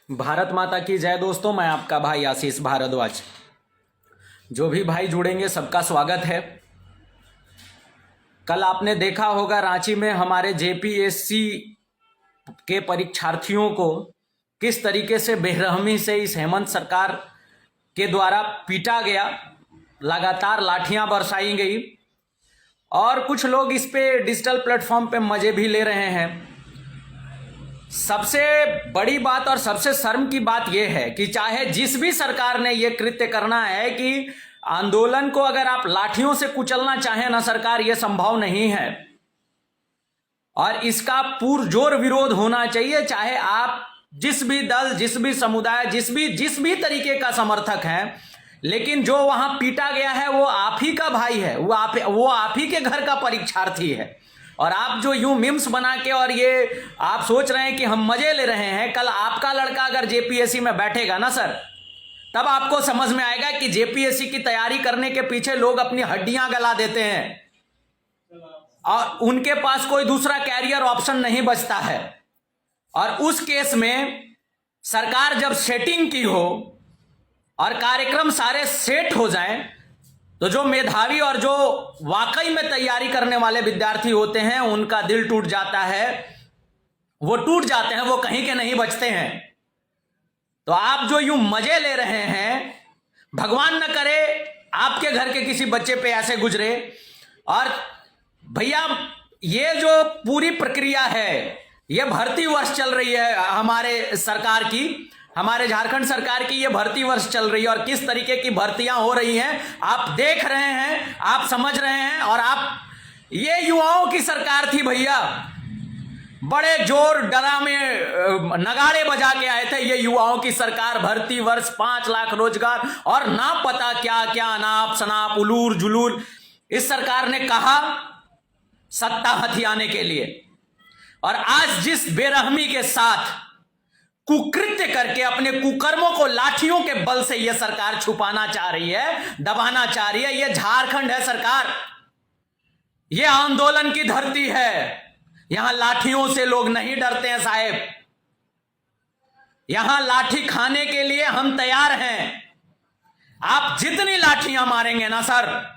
भारत माता की जय। दोस्तों, मैं आपका भाई आशीष भारद्वाज। जो भी भाई जुड़ेंगे सबका स्वागत है। कल आपने देखा होगा रांची में हमारे जेपीएससी के परीक्षार्थियों को किस तरीके से बेरहमी से इस हेमंत सरकार के द्वारा पीटा गया, लगातार लाठियां बरसाई गई और कुछ लोग इस पे डिजिटल प्लेटफॉर्म पे मजे भी ले रहे हैं। सबसे बड़ी बात और सबसे शर्म की बात यह है कि चाहे जिस भी सरकार ने यह कृत्य करना है कि आंदोलन को अगर आप लाठियों से कुचलना चाहें ना सरकार, यह संभव नहीं है और इसका पुरजोर विरोध होना चाहिए। चाहे आप जिस भी दल, जिस भी समुदाय, जिस भी तरीके का समर्थक हैं, लेकिन जो वहां पीटा गया है वो आप ही का भाई है, वो आप ही के घर का परीक्षार्थी है। और आप जो यूं मीम्स बना के और ये आप सोच रहे हैं कि हम मजे ले रहे हैं, कल आपका लड़का अगर जेपीएससी में बैठेगा ना सर, तब आपको समझ में आएगा कि जेपीएससी की तैयारी करने के पीछे लोग अपनी हड्डियां गला देते हैं और उनके पास कोई दूसरा कैरियर ऑप्शन नहीं बचता है। और उस केस में सरकार जब सेटिंग की हो और कार्यक्रम सारे सेट हो जाएं, तो जो मेधावी और जो वाकई में तैयारी करने वाले विद्यार्थी होते हैं उनका दिल टूट जाता है, वो टूट जाते हैं, वो कहीं के नहीं बचते हैं। तो आप जो यूं मजे ले रहे हैं, भगवान न करे आपके घर के किसी बच्चे पे ऐसे गुजरे। और भैया ये जो पूरी प्रक्रिया है, ये भर्ती वर्ष चल रही है हमारे सरकार की, हमारे झारखंड सरकार की ये भर्ती वर्ष चल रही है और किस तरीके की भर्तियां हो रही हैं आप देख रहे हैं, आप समझ रहे हैं। और आप, ये युवाओं की सरकार थी भैया, बड़े जोर डरामे नगाड़े बजा के आए थे ये युवाओं की सरकार। भर्ती वर्ष, 5 लाख रोजगार और ना पता क्या क्या अनाप शनाप उलूर जुलूर इस सरकार ने कहा सत्ता हथियाने के लिए। और आज जिस बेरहमी के साथ कुकृत्य करके अपने कुकर्मों को लाठियों के बल से यह सरकार छुपाना चाह रही है, दबाना चाह रही है। यह झारखंड है सरकार, यह आंदोलन की धरती है। यहां लाठियों से लोग नहीं डरते हैं साहेब, यहां लाठी खाने के लिए हम तैयार हैं। आप जितनी लाठियां मारेंगे ना सर,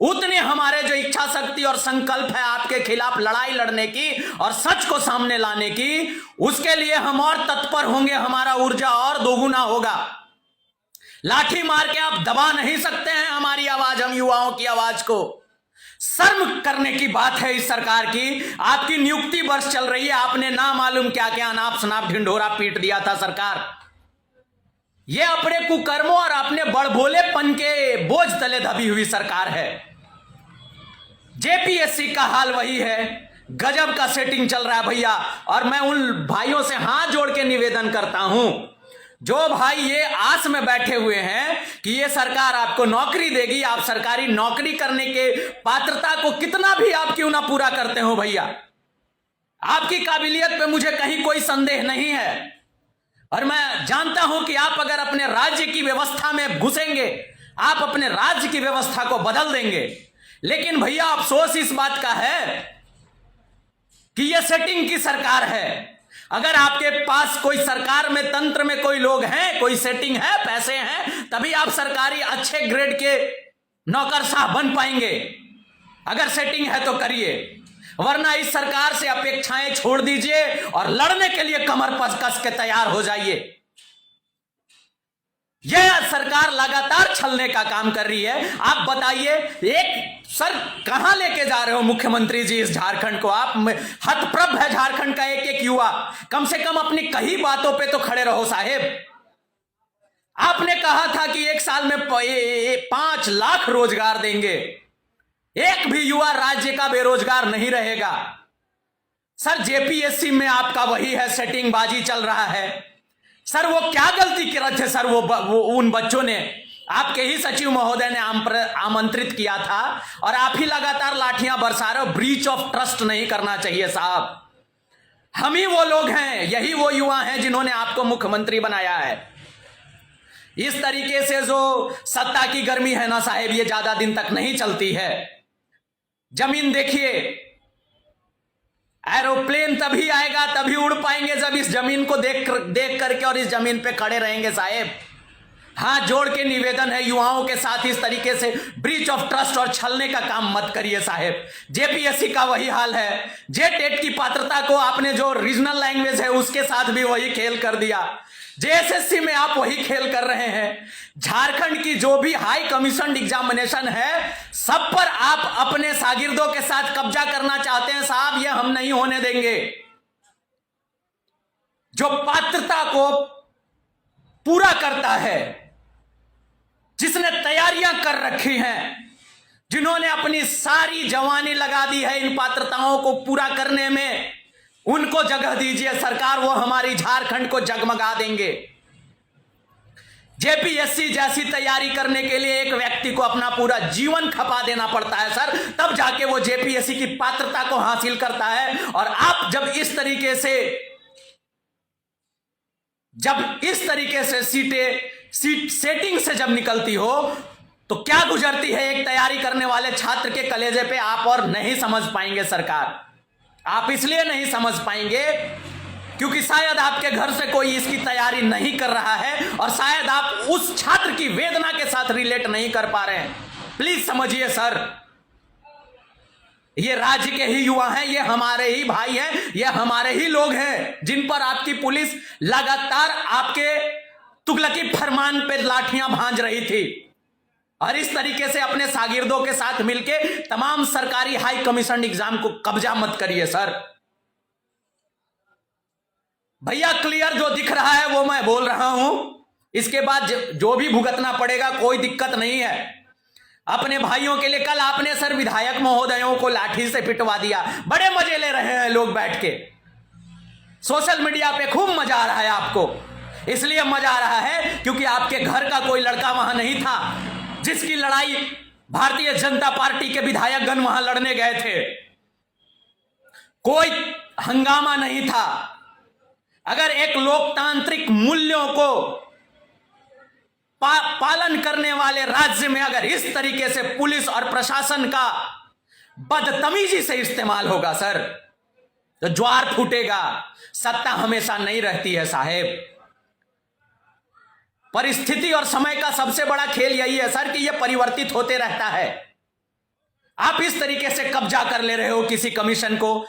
उतनी हमारे जो इच्छा शक्ति और संकल्प है आपके खिलाफ लड़ाई लड़ने की और सच को सामने लाने की, उसके लिए हम और तत्पर होंगे, हमारा ऊर्जा और दोगुना होगा। लाठी मार के आप दबा नहीं सकते हैं हमारी आवाज, हम युवाओं की आवाज को। शर्म करने की बात है इस सरकार की। आपकी नियुक्ति वर्ष चल रही है, आपने ना मालूम क्या क्या अनाप शनाप ढिंढोरा पीट दिया था सरकार। यह अपने कुकर्मों और अपने बड़भोलेपन के बोझ तले दबी हुई सरकार है। जेपीएससी का हाल वही है, गजब का सेटिंग चल रहा है भैया। और मैं उन भाइयों से हाथ जोड़ के निवेदन करता हूं जो भाई ये आस में बैठे हुए हैं कि ये सरकार आपको नौकरी देगी, आप सरकारी नौकरी करने के पात्रता को कितना भी आप क्यों ना पूरा करते हो भैया, आपकी काबिलियत पे मुझे कहीं कोई संदेह नहीं है। और मैं जानता हूं कि आप अगर अपने राज्य की व्यवस्था में घुसेंगे, आप अपने राज्य की व्यवस्था को बदल देंगे। लेकिन भैया अफसोस इस बात का है कि यह सेटिंग की सरकार है। अगर आपके पास कोई सरकार में, तंत्र में कोई लोग हैं, कोई सेटिंग है, पैसे हैं, तभी आप सरकारी अच्छे ग्रेड के नौकरशाह बन पाएंगे। अगर सेटिंग है तो करिए, वरना इस सरकार से अपेक्षाएं छोड़ दीजिए और लड़ने के लिए कमर कस के तैयार हो जाइए। यह सरकार लगातार छलने का काम कर रही है। आप बताइए, एक सर कहां लेके जा रहे हो मुख्यमंत्री जी इस झारखंड को? आप हतप्रभ है झारखंड का एक एक युवा। कम से कम अपनी कही बातों पे तो खड़े रहो साहेब। आपने कहा था कि 1 साल में 5 लाख रोजगार देंगे, एक भी युवा राज्य का बेरोजगार नहीं रहेगा। सर जेपीएससी में आपका वही है, सेटिंग बाजी चल रहा है। सर वो क्या गलती कर रहे थे सर? वो उन बच्चों ने, आपके ही सचिव महोदय ने आमंत्रित किया था और आप ही लगातार लाठियां बरसा रहे हो। ब्रीच ऑफ ट्रस्ट नहीं करना चाहिए साहब। हम ही वो लोग हैं, यही वो युवा हैं जिन्होंने आपको मुख्यमंत्री बनाया है। इस तरीके से जो सत्ता की गर्मी है ना साहेब, ये ज्यादा दिन तक नहीं चलती है। जमीन देखिए, एरोप्लेन तभी आएगा, तभी उड़ पाएंगे जब इस जमीन को देख करके और इस जमीन पे खड़े रहेंगे साहेब। हाथ जोड़ के निवेदन है युवाओं के साथ, इस तरीके से ब्रीच ऑफ ट्रस्ट और छलने का काम मत करिए साहेब। जेपीएससी का वही हाल है, जेटेट की पात्रता को आपने जो रीजनल लैंग्वेज है उसके साथ भी वही खेल कर दिया, जेएसएससी में आप वही खेल कर रहे हैं। झारखंड की जो भी हाई कमीशन एग्जामिनेशन है सब पर आप अपने शागिर्दों के साथ कब्जा करना चाहते हैं साहब, ये हम नहीं होने देंगे। जो पात्रता को पूरा करता है, जिसने तैयारियां कर रखी हैं, जिन्होंने अपनी सारी जवानी लगा दी है इन पात्रताओं को पूरा करने में, उनको जगह दीजिए सरकार, वो हमारी झारखंड को जगमगा देंगे। जेपीएससी जैसी तैयारी करने के लिए एक व्यक्ति को अपना पूरा जीवन खपा देना पड़ता है सर, तब जाके वो जेपीएससी की पात्रता को हासिल करता है। और आप जब इस तरीके से सीट सेटिंग से जब निकलती हो तो क्या गुजरती है एक तैयारी करने वाले छात्र के कलेजे पे, आप और नहीं समझ पाएंगे सरकार। आप इसलिए नहीं समझ पाएंगे क्योंकि शायद आपके घर से कोई इसकी तैयारी नहीं कर रहा है और शायद आप उस छात्र की वेदना के साथ रिलेट नहीं कर पा रहे हैं। प्लीज समझिए सर, ये राज्य के ही युवा हैं, ये हमारे ही भाई हैं, ये हमारे ही लोग हैं जिन पर आपकी पुलिस लगातार आपके तुगलकी फरमान पे लाठियां भांज रही थी। और इस तरीके से अपने शागिर्दों के साथ मिलके तमाम सरकारी हाई कमीशन एग्जाम को कब्जा मत करिए सर। भैया क्लियर जो दिख रहा है वो मैं बोल रहा हूं, इसके बाद जो भी भुगतना पड़ेगा कोई दिक्कत नहीं है। अपने भाइयों के लिए कल आपने सर विधायक महोदयों को लाठी से पिटवा दिया, बड़े मजे ले रहे हैं लोग बैठ के, सोशल मीडिया पे खूब मजा आ रहा है आपको। इसलिए मजा आ रहा है क्योंकि आपके घर का कोई लड़का वहां नहीं था जिसकी लड़ाई भारतीय जनता पार्टी के विधायकगण वहां लड़ने गए थे। कोई हंगामा नहीं था। अगर एक लोकतांत्रिक मूल्यों को पालन करने वाले राज्य में अगर इस तरीके से पुलिस और प्रशासन का बदतमीजी से इस्तेमाल होगा सर तो ज्वार फूटेगा। सत्ता हमेशा नहीं रहती है साहेब। परिस्थिति और समय का सबसे बड़ा खेल यही है सर कि यह परिवर्तित होते रहता है। आप इस तरीके से कब्जा कर ले रहे हो किसी कमीशन को।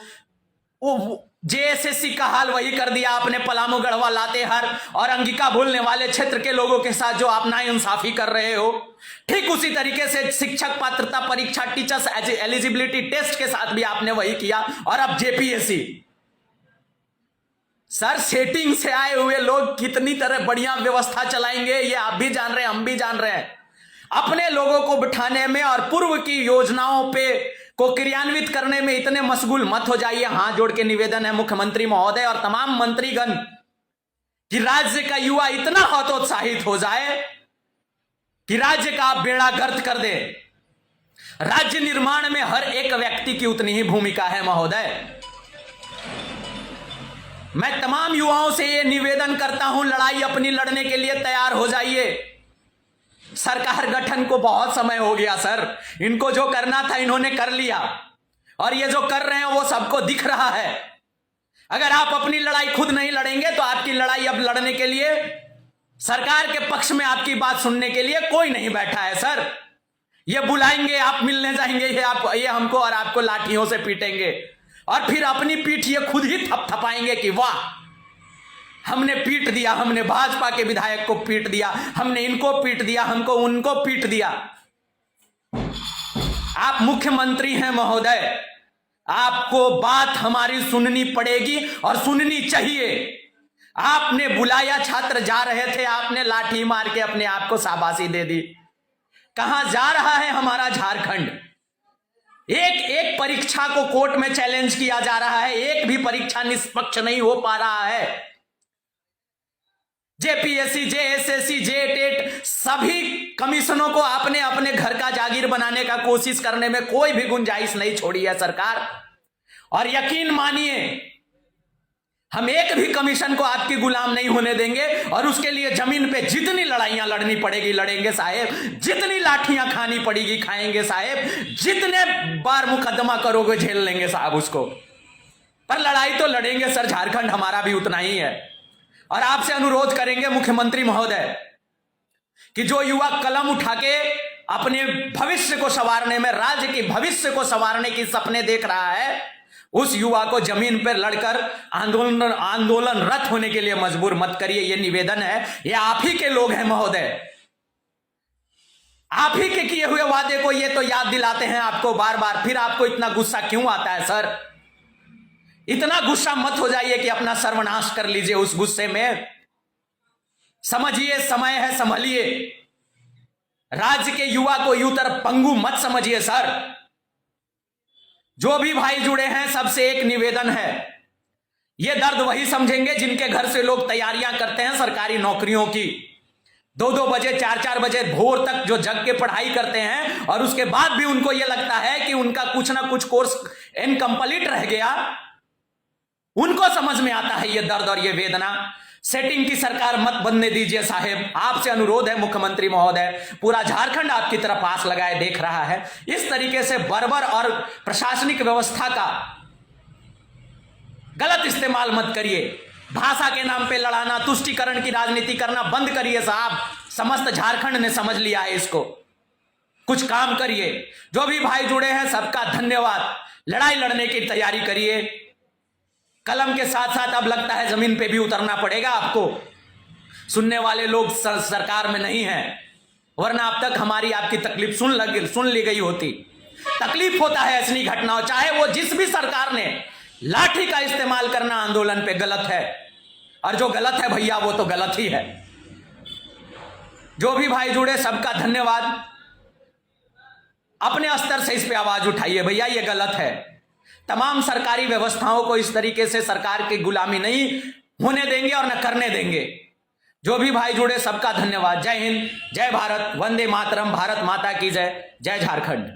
जेएसएससी का हाल वही कर दिया आपने, पलामू, गढ़वा, लातेहार और अंगिका बोलने वाले क्षेत्र के लोगों के साथ जो आप नाइंसाफी कर रहे हो, ठीक उसी तरीके से शिक्षक पात्रता परीक्षा, टीचर्स एलिजिबिलिटी टेस्ट के साथ भी आपने वही किया। और अब जेपीएससी सर, सेटिंग से आए हुए लोग कितनी तरह बढ़िया व्यवस्था चलाएंगे ये आप भी जान रहे हैं, हम भी जान रहे हैं। अपने लोगों को बिठाने में और पूर्व की योजनाओं पे को क्रियान्वित करने में इतने मशगूल मत हो जाइए। हाथ जोड़ के निवेदन है मुख्यमंत्री महोदय और तमाम मंत्रीगण कि राज्य का युवा इतना हतोत्साहित हो जाए कि राज्य का आप बेड़ा गर्क कर दे। राज्य निर्माण में हर एक व्यक्ति की उतनी ही भूमिका है महोदय। मैं तमाम युवाओं से ये निवेदन करता हूं, लड़ाई अपनी लड़ने के लिए तैयार हो जाइए। सरकार गठन को बहुत समय हो गया सर, इनको जो करना था इन्होंने कर लिया और ये जो कर रहे हैं वो सबको दिख रहा है। अगर आप अपनी लड़ाई खुद नहीं लड़ेंगे तो आपकी लड़ाई अब लड़ने के लिए सरकार के पक्ष में आपकी बात सुनने के लिए कोई नहीं बैठा है सर। ये बुलाएंगे, आप मिलने जाएंगे, ये हमको और आपको लाठियों से पीटेंगे और फिर अपनी पीठ ये खुद ही थपथपाएंगे कि वाह हमने पीट दिया, हमने भाजपा के विधायक को पीट दिया, हमने इनको पीट दिया, हमको उनको पीट दिया। आप मुख्यमंत्री हैं महोदय, आपको बात हमारी सुननी पड़ेगी और सुननी चाहिए। आपने बुलाया, छात्र जा रहे थे, आपने लाठी मार के अपने आप को शाबाशी दे दी। कहां जा रहा है हमारा झारखंड? एक एक परीक्षा को कोर्ट में चैलेंज किया जा रहा है, एक भी परीक्षा निष्पक्ष नहीं हो पा रहा है। जेपीएससी, जेएसएससी, जेटेट सभी कमीशनों को आपने अपने घर का जागीर बनाने का कोशिश करने में कोई भी गुंजाइश नहीं छोड़ी है सरकार। और यकीन मानिए हम एक भी कमीशन को आपकी गुलाम नहीं होने देंगे और उसके लिए जमीन पे जितनी लड़ाइयां लड़नी पड़ेगी लड़ेंगे साहेब, जितनी लाठियां खानी पड़ेगी खाएंगे साहेब, जितने बार मुकदमा करोगे झेल लेंगे साहब उसको। पर लड़ाई तो लड़ेंगे सर, झारखंड हमारा भी उतना ही है। और आपसे अनुरोध करेंगे मुख्यमंत्री महोदय कि जो युवा कलम उठा के अपने भविष्य को संवारने में, राज्य के भविष्य को संवारने की सपने देख रहा है, उस युवा को जमीन पर लड़कर आंदोलनरत होने के लिए मजबूर मत करिए। यह निवेदन है, ये आप ही के लोग हैं महोदय, आप ही के किए हुए वादे को ये तो याद दिलाते हैं आपको बार बार। फिर आपको इतना गुस्सा क्यों आता है सर? इतना गुस्सा मत हो जाइए कि अपना सर्वनाश कर लीजिए उस गुस्से में। समझिए समय है, संभलिए। राज्य के युवा को यूं तरफ पंगु मत समझिए सर। जो भी भाई जुड़े हैं सबसे एक निवेदन है, ये दर्द वही समझेंगे जिनके घर से लोग तैयारियां करते हैं सरकारी नौकरियों की, 2-2 बजे 4-4 बजे भोर तक जो जग के पढ़ाई करते हैं और उसके बाद भी उनको यह लगता है कि उनका कुछ ना कुछ कोर्स इनकम्प्लीट रह गया। उनको समझ में आता है ये दर्द और ये वेदना। सेटिंग की सरकार मत बनने दीजिए साहेब, आपसे अनुरोध है मुख्यमंत्री महोदय। पूरा झारखंड आपकी तरफ आस लगाए देख रहा है। इस तरीके से बर्बर और प्रशासनिक व्यवस्था का गलत इस्तेमाल मत करिए। भाषा के नाम पे लड़ाना, तुष्टीकरण की राजनीति करना बंद करिए साहब। समस्त झारखंड ने समझ लिया है इसको। कुछ काम करिए। जो भी भाई जुड़े हैं सबका धन्यवाद। लड़ाई लड़ने की तैयारी करिए। कलम के साथ साथ अब लगता है जमीन पे भी उतरना पड़ेगा आपको। सुनने वाले लोग सरकार में नहीं हैं, वरना अब तक हमारी आपकी तकलीफ सुन ली गई होती। तकलीफ होता है ऐसी घटनाओं, चाहे वो जिस भी सरकार ने लाठी का इस्तेमाल करना आंदोलन पे गलत है, और जो गलत है भैया वो तो गलत ही है। जो भी भाई जुड़े सबका धन्यवाद। अपने स्तर से इस पे आवाज उठाइए, भैया ये गलत है। तमाम सरकारी व्यवस्थाओं को इस तरीके से सरकार की गुलामी नहीं होने देंगे और न करने देंगे। जो भी भाई जुड़े सबका धन्यवाद। जय हिंद, जय भारत, वंदे मातरम, भारत माता की जय, जय झारखंड।